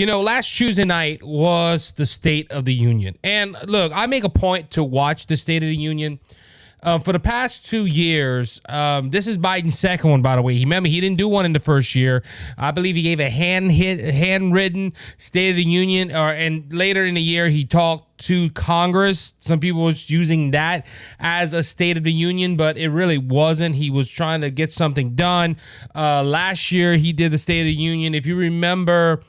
Last Tuesday night was the State of the Union. And look, I make a point to watch the State of the Union. For the past 2 years, this is Biden's second one, by the way. Remember, he didn't do one in the first year. I believe he gave a handwritten State of the Union, and later in the year, he talked to Congress. Some people was using that as a State of the Union, but it really wasn't. He was trying to get something done. Last year, he did the State of the Union. If you remember,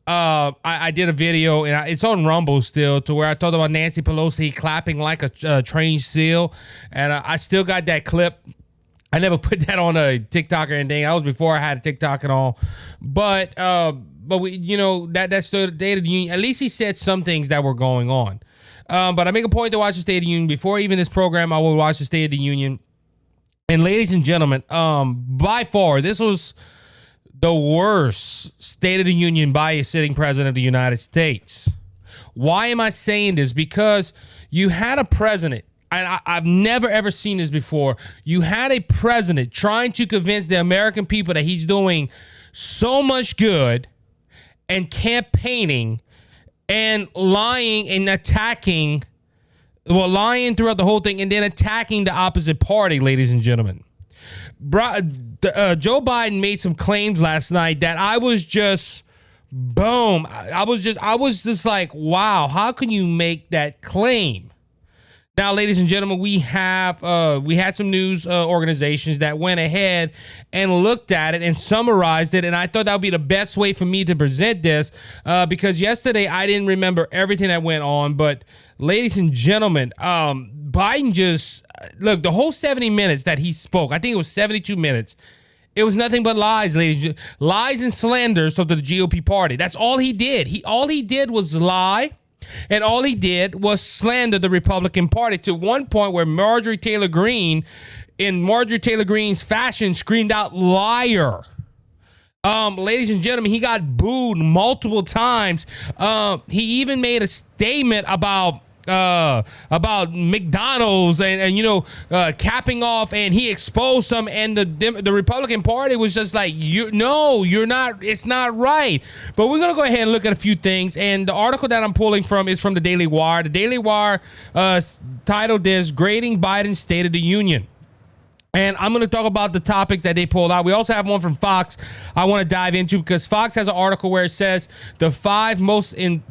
I did a video, and it's on Rumble still, to where I talked about Nancy Pelosi clapping like a trained seal, and I still got that clip. I never put that on a TikTok or anything. That was before I had a TikTok and all. But we, that's the State of the Union. At least he said some things that were going on. But I make a point to watch the State of the Union. Before even this program, I will watch the State of the Union. And ladies and gentlemen, by far, this was the worst State of the Union by a sitting president of the United States. Why am I saying this? Because you had a president, and I've never ever seen this before. You had a president trying to convince the American people that he's doing so much good, and campaigning and lying and attacking, lying throughout the whole thing, and then attacking the opposite party, ladies and gentlemen. Joe Biden made some claims last night that I was just, boom. I was just like, wow, how can you make that claim? Now, ladies and gentlemen, we had some news organizations that went ahead and looked at it and summarized it, and I thought that would be the best way for me to present this, because yesterday I didn't remember everything that went on. But ladies and gentlemen, Biden just, look, the whole 70 minutes that he spoke, I think it was 72 minutes, it was nothing but lies, lies and slanders of the GOP party. That's all he did. All he did was lie. And all he did was slander the Republican Party, to one point where Marjorie Taylor Greene, in Marjorie Taylor Greene's fashion, screamed out "liar." Ladies and gentlemen, he got booed multiple times. He even made a statement about McDonald's and capping off, and he exposed them, and the Republican Party was just like, you're not, it's not right. But we're gonna go ahead and look at a few things, and the article that I'm pulling from is from the Daily Wire. The Daily Wire titled this "Grading Biden's State of the Union." And I'm going to talk about the topics that they pulled out. We also have one from Fox I want to dive into, because Fox has an article where it says the five most impacted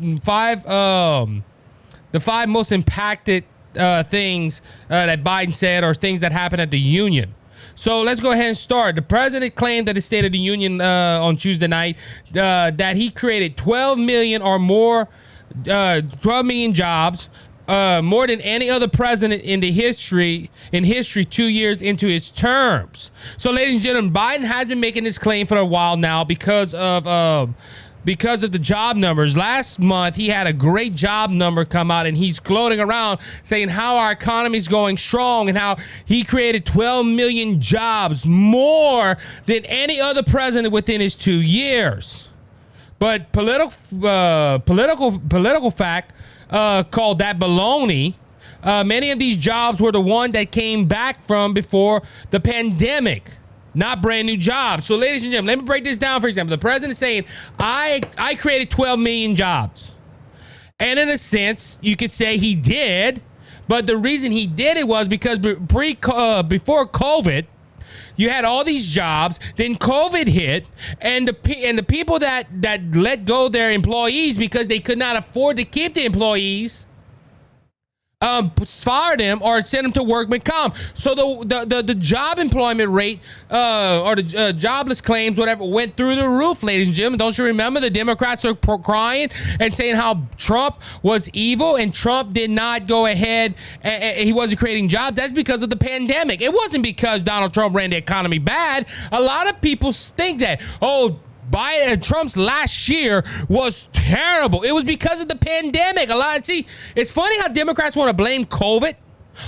things that Biden said, or things that happened at the Union. So let's go ahead and start. The president claimed at the State of the Union on Tuesday night that he created 12 million or more, 12 million jobs, more than any other president in history 2 years into his terms. So, ladies and gentlemen, Biden has been making this claim for a while now because of the job numbers. Last month, he had a great job number come out, and he's gloating around saying how our economy is going strong and how he created 12 million jobs, more than any other president within his 2 years. But political fact called that baloney. Many of these jobs were the one that came back from before the pandemic, not brand new jobs. So, ladies and gentlemen, let me break this down. For example, the president is saying, I created 12 million jobs. And in a sense, you could say he did, but the reason he did it was because before COVID, you had all these jobs, then COVID hit, and the people that let go their employees because they could not afford to keep the employees, fired them or sent them to workman comp. So the job employment rate or the jobless claims, whatever, went through the roof, ladies and gentlemen. Don't you remember the Democrats are crying and saying how Trump was evil and Trump did not go ahead and he wasn't creating jobs? That's because of the pandemic. It wasn't because Donald Trump ran the economy bad. A lot of people think that, Trump's last year was terrible. It was because of the pandemic. It's funny how Democrats want to blame COVID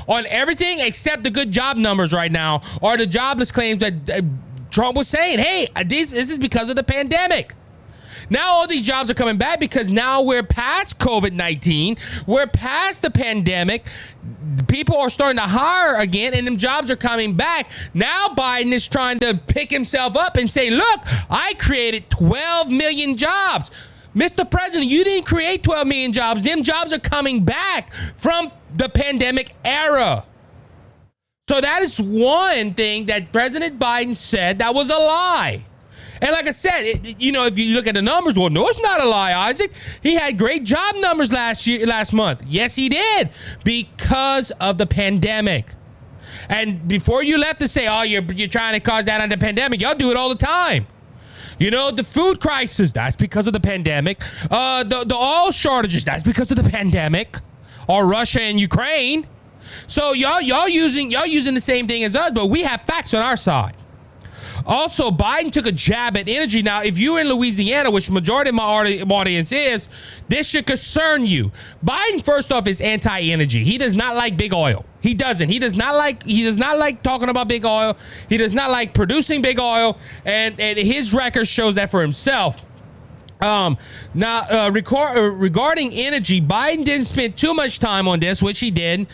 on everything except the good job numbers right now, or the jobless claims that Trump was saying, hey, this is because of the pandemic. Now all these jobs are coming back because now we're past COVID-19. We're past the pandemic. People are starting to hire again, and them jobs are coming back. Now Biden is trying to pick himself up and say, look, I created 12 million jobs. Mr. President, you didn't create 12 million jobs. Them jobs are coming back from the pandemic era. So that is one thing that President Biden said that was a lie. And like I said, if you look at the numbers, well, no, it's not a lie, Isaac. He had great job numbers last month. Yes, he did, because of the pandemic. And before you left to say, oh, you're trying to cause that on the pandemic, y'all do it all the time. The food crisis, that's because of the pandemic. The oil shortages, that's because of the pandemic. Or Russia and Ukraine. So y'all using the same thing as us, but we have facts on our side. Also, Biden took a jab at energy. Now, if you're in Louisiana, which majority of my audience is, this should concern you. Biden, first off, is anti-energy. He does not like big oil. He doesn't. He does not like talking about big oil. He does not like producing big oil, and his record shows that for himself. Regarding energy, Biden didn't spend too much time on this, which he did,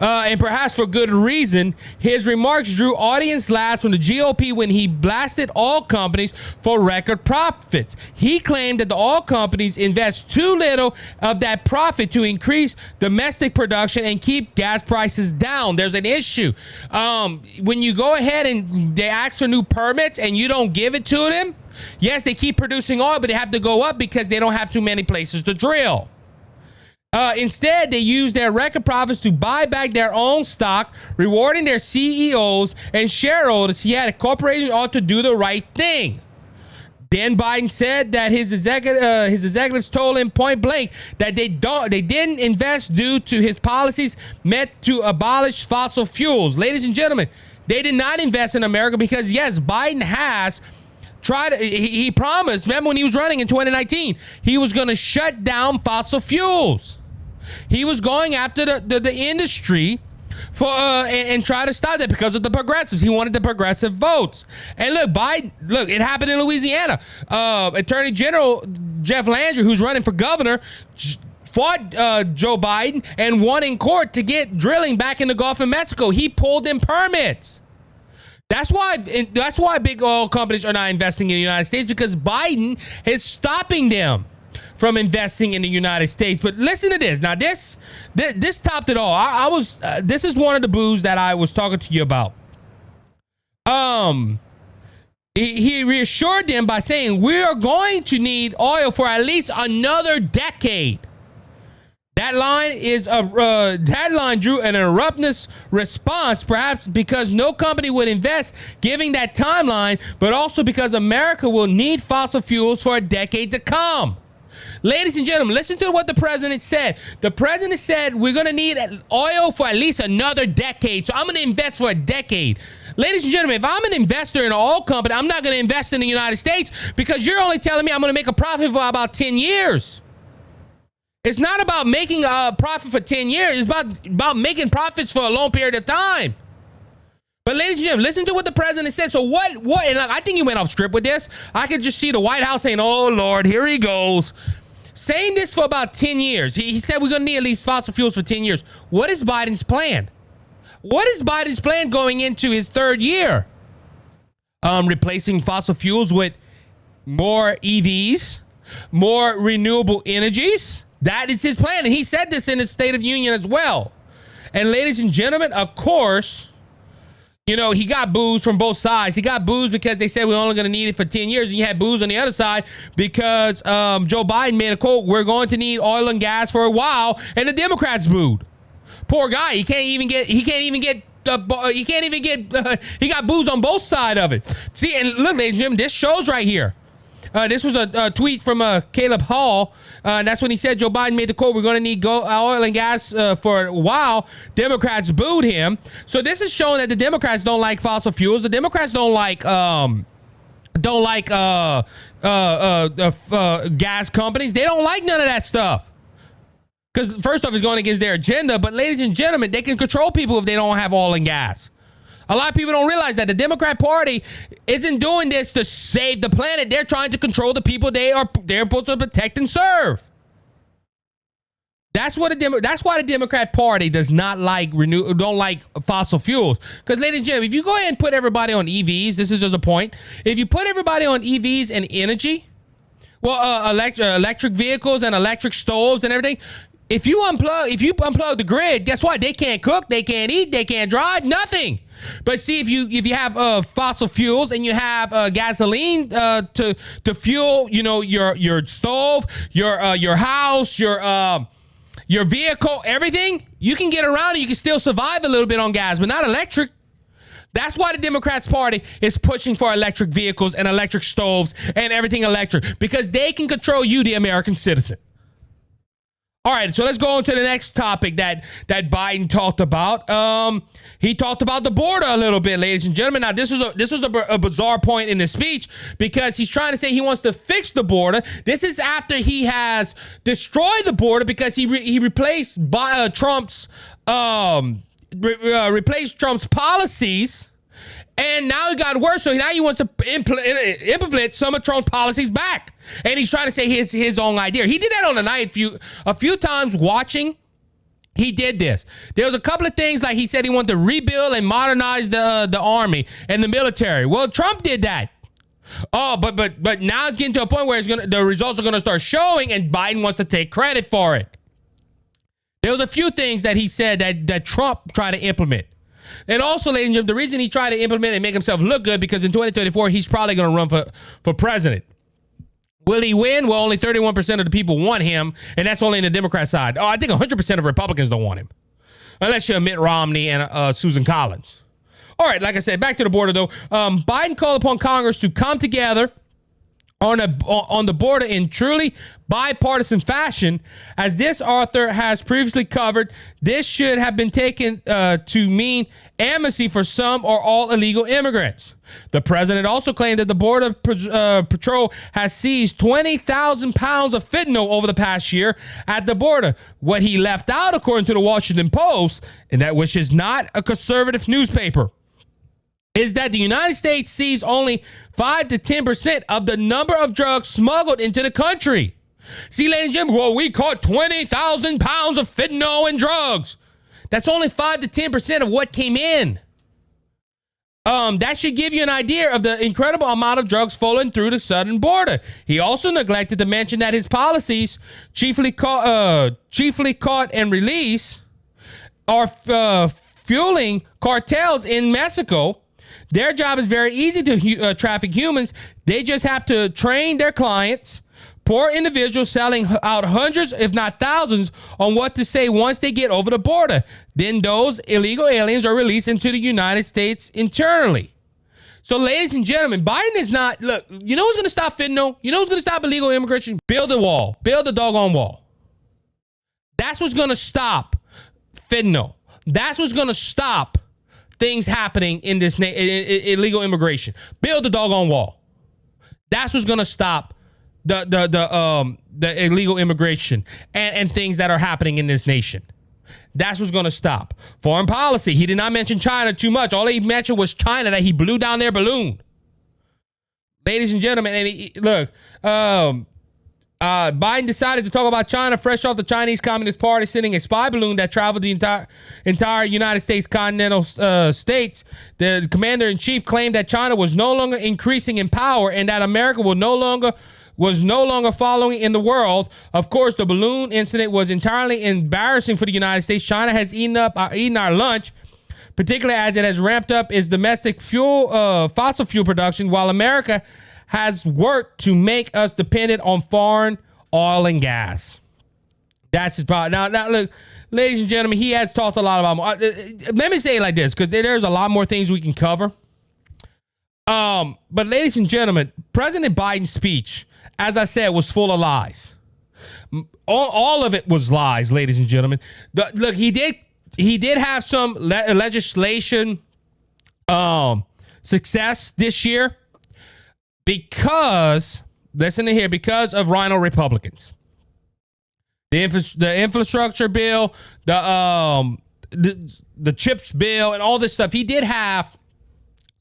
and perhaps for good reason. His remarks drew audience laughs from the GOP when he blasted oil companies for record profits. He claimed that the oil companies invest too little of that profit to increase domestic production and keep gas prices down. There's an issue. When you go ahead and they ask for new permits and you don't give it to them, yes, they keep producing oil, but they have to go up because they don't have too many places to drill. Instead, they use their record profits to buy back their own stock, rewarding their CEOs and shareholders. Yet, corporations ought to do the right thing. Then Biden said that his executives told him point blank that they didn't invest due to his policies meant to abolish fossil fuels. Ladies and gentlemen, they did not invest in America because, yes, Biden has he promised, remember when he was running in 2019, he was going to shut down fossil fuels. He was going after the industry for and try to stop that because of the progressives. He wanted the progressive votes. And look, it happened in Louisiana. Attorney General Jeff Landry, who's running for governor, fought Joe Biden and won in court to get drilling back in the Gulf of Mexico. He pulled them permits. That's why big oil companies are not investing in the United States, because Biden is stopping them from investing in the United States. But listen to this. Now, this topped it all. This is one of the boos that I was talking to you about. He reassured them by saying, we are going to need oil for at least another decade. That line drew an erroneous response, perhaps because no company would invest giving that timeline, but also because America will need fossil fuels for a decade to come. Ladies and gentlemen, listen to what the president said. The president said we're going to need oil for at least another decade. So I'm going to invest for a decade. Ladies and gentlemen, if I'm an investor in an oil company, I'm not going to invest in the United States because you're only telling me I'm going to make a profit for about 10 years. It's not about making a profit for 10 years. It's about making profits for a long period of time. But ladies and gentlemen, listen to what the president said. So what, and I think he went off script with this. I could just see the White House saying, oh, Lord, here he goes. Saying this for about 10 years. He said we're going to need at least fossil fuels for 10 years. What is Biden's plan? What is Biden's plan going into his third year? Replacing fossil fuels with more EVs, more renewable energies. That is his plan. And he said this in his State of Union as well. And ladies and gentlemen, of course, you know, he got boos from both sides. He got boos because they said we're only going to need it for 10 years. And you had boos on the other side because Joe Biden made a quote, we're going to need oil and gas for a while. And the Democrats booed. Poor guy. He got boos on both sides of it. See, and look, ladies and gentlemen, this shows right here. This was a tweet from Caleb Hall. That's when he said Joe Biden made the quote, we're going to need oil and gas for a while. Democrats booed him. So this is showing that the Democrats don't like fossil fuels. The Democrats don't like gas companies. They don't like none of that stuff. Because first off, it's going against their agenda. But ladies and gentlemen, they can control people if they don't have oil and gas. A lot of people don't realize that the Democrat Party isn't doing this to save the planet. They're trying to control the people they're supposed to protect and serve. That's why the Democrat Party does not like don't like fossil fuels. Because, ladies and gentlemen, if you go ahead and put everybody on EVs, this is just a point. If you put everybody on EVs and energy, Well, electric vehicles and electric stoves and everything. If you unplug the grid, guess what? They can't cook, they can't eat, they can't drive, nothing. But see, if you have fossil fuels and you have gasoline to fuel, your stove, your house, your vehicle, everything, you can get around and you can still survive a little bit on gas, but not electric. That's why the Democrats Party is pushing for electric vehicles and electric stoves and everything electric, because they can control you, the American citizen. All right, so let's go on to the next topic that Biden talked about. He talked about the border a little bit, ladies and gentlemen. Now, this was a bizarre point in his speech, because he's trying to say he wants to fix the border. This is after he has destroyed the border because he replaced Trump's policies. And now it got worse, so now he wants to implement some of Trump's policies back. And he's trying to say his own idea. He did that on the night a few times watching. He did this. There was a couple of things, like he said he wanted to rebuild and modernize the army and the military. Well, Trump did that. Oh, but now it's getting to a point where the results are going to start showing, and Biden wants to take credit for it. There was a few things that he said that Trump tried to implement. And also, ladies and gentlemen, the reason he tried to implement and make himself look good, because in 2024, he's probably going to run for president. Will he win? Well, only 31% of the people want him, and that's only in the Democrat side. Oh, I think 100% of Republicans don't want him, unless you're Mitt Romney and Susan Collins. All right, like I said, back to the border, though. Biden called upon Congress to come together on the border in truly bipartisan fashion. As this author has previously covered, this should have been taken to mean amnesty for some or all illegal immigrants. The president also claimed that the Border Patrol has seized 20,000 pounds of fentanyl over the past year at the border. What he left out, according to the Washington Post, and that which is not a conservative newspaper, is that the United States sees only 5 to 10% of the number of drugs smuggled into the country. See, ladies and gentlemen, well, we caught 20,000 pounds of fentanyl and drugs. That's only 5 to 10% of what came in. That should give you an idea of the incredible amount of drugs flowing through the southern border. He also neglected to mention that his policies, chiefly caught and release, are fueling cartels in Mexico. Their job is very easy to traffic humans. They just have to train their clients, poor individuals selling out hundreds, if not thousands, on what to say once they get over the border. Then those illegal aliens are released into the United States internally. So, ladies and gentlemen, Biden is not, look, you know who's going to stop fentanyl? You know who's going to stop illegal immigration? Build a wall. Build a doggone wall. That's what's going to stop fentanyl. That's what's going to stop things happening in this illegal immigration. Build a doggone wall. That's what's going to stop the illegal immigration and things that are happening in this nation. That's what's going to stop. Foreign policy. He did not mention China too much. All he mentioned was China, that he blew down their balloon. Ladies and gentlemen, and look, Biden decided to talk about China fresh off the Chinese Communist Party sending a spy balloon that traveled the entire United States continental states. The commander-in-chief claimed that China was no longer increasing in power and that America was no longer following in the world. Of course, the balloon incident was entirely embarrassing for the United States. China has eaten our lunch, particularly as it has ramped up its domestic fossil fuel production, while America has worked to make us dependent on foreign oil and gas. That's his problem. Now, look, ladies and gentlemen, he has talked a lot about. Let me say it like this, because there's a lot more things we can cover. But ladies and gentlemen, President Biden's speech, as I said, was full of lies. All of it was lies, ladies and gentlemen. Look, he did have some legislation success this year. Because, listen to here, because of Rhino Republicans. The infrastructure bill, the CHIPS bill, and all this stuff. He did have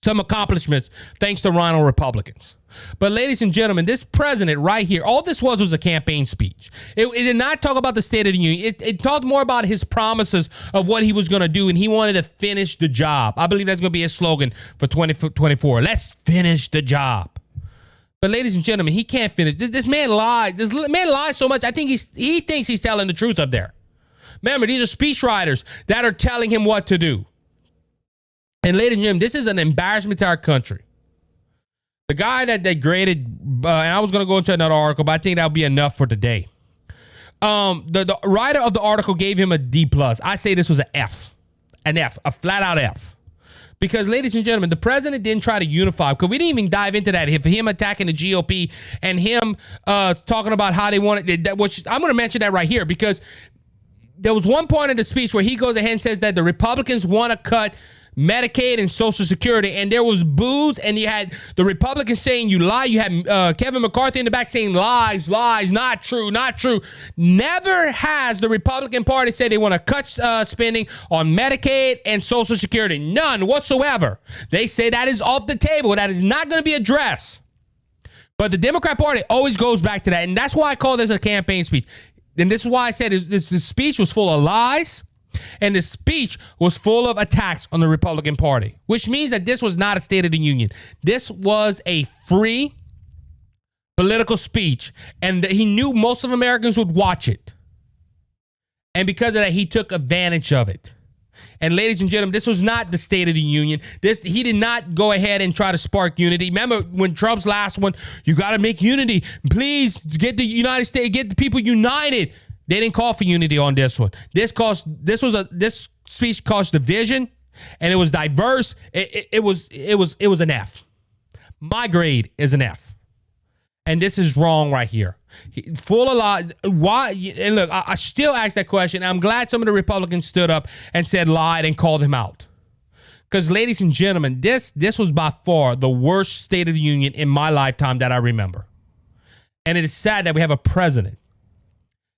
some accomplishments thanks to Rhino Republicans. But ladies and gentlemen, this president right here, all this was a campaign speech. It did not talk about the State of the Union. It talked more about his promises of what he was going to do, and he wanted to finish the job. I believe that's going to be his slogan for 2024. Let's finish the job. But ladies and gentlemen, he can't finish. This man lies. This man lies so much. I think he thinks he's telling the truth up there. Remember, these are speechwriters that are telling him what to do. And ladies and gentlemen, this is an embarrassment to our country. The guy that they graded, and I was going to go into another article, but I think that'll be enough for today. The writer of the article gave him a D+. I say this was an F, a flat out F. Because, ladies and gentlemen, the president didn't try to unify, because we didn't even dive into that. Him attacking the GOP and him talking about how they wanted that, which I'm going to mention that right here, because there was one point in the speech where he goes ahead and says that the Republicans want to cut Medicaid and Social Security, and there was boos, and you had the Republicans saying you lie. You had Kevin McCarthy in the back saying lies, not true. Never has the Republican Party said they want to cut spending on Medicaid and Social Security. None whatsoever. They say that is off the table. That is not going to be addressed. But the Democrat Party always goes back to that, and that's why I call this a campaign speech. And this is why I said this speech was full of lies. And the speech was full of attacks on the Republican Party, which means that this was not a State of the Union. This was a free political speech, and that he knew most of Americans would watch it. And because of that, he took advantage of it. And ladies and gentlemen, this was not the State of the Union. He did not go ahead and try to spark unity. Remember when Trump's last one, you got to make unity. Please get the United States, get the people united. They didn't call for unity on this one. This speech caused division, and it was diverse. It was an F. My grade is an F, and this is wrong right here. Full of lies. Why? And look, I still ask that question. I'm glad some of the Republicans stood up and said lied and called him out. Because, ladies and gentlemen, this was by far the worst State of the Union in my lifetime that I remember, and it is sad that we have a president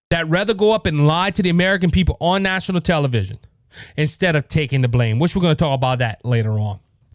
that rather go up and lie to the American people on national television instead of taking the blame, which we're going to talk about that later on.